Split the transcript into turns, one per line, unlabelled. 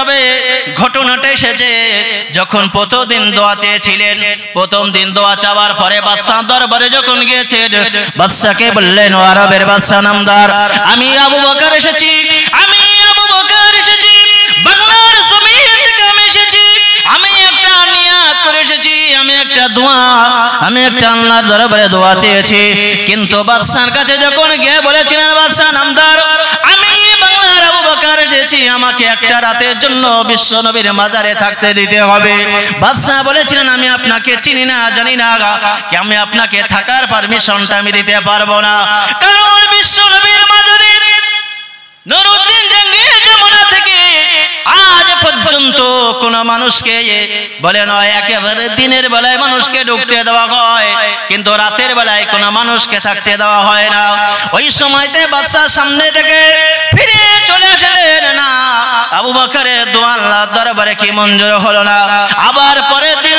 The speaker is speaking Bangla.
তবে ঘটনাটা এসেছে যখন প্রথম দিন দোয়া চেয়েছিলেন, প্রথম দিন দোয়া চাওয়ার পরে বাদশাহ দরবারে যখন গিয়েছেন, বাদশাকে বললেন, ও আরবের বাদশাহ নামদার, আমি আবু বকর এসেছি, আমি আবু বকর এসেছি, বাংলার জমিন থেকে আমি এসেছি, আমি একটা নিয়াত করে এসেছি, আমি একটা দোয়া, আমি একটা আল্লাহর দরবারে দোয়া চেয়েছি। কিন্তু বাদশার কাছে যখন গিয়ে বলেছিলেন, বাদশাহ নামদার, আমি বাংলার আবু বকর এসেছি, আমাকে একটা রাতের জন্য বিশ্ব নবীর মাজারে থাকতে দিতে হবে। বাদশাহ বলেছিলেন, আমি আপনাকে চিনি না, জানি না, কি আমি আপনাকে থাকার পারমিশনটা আমি দিতে পারবো না, কারণ বিশ্ব নবীর মাজারে নুরউদ্দিন জাহাঙ্গীর যমুনা থেকে আজ পর্যন্ত কোন মানুষকে বলে নয়, একেবারে দিনের বেলায় মানুষকে ঢুকতে দেওয়া হয়, কিন্তু রাতের বেলায় কোন মানুষকে থাকতে দেওয়া হয় না। ওই সময়তে বাদশার সামনে থেকে ফিরে চলে আসলেন না, আবু বকরের দোয়া আল্লাহর দরবারে কি মঞ্জুর হলো না। আবার পরের দিন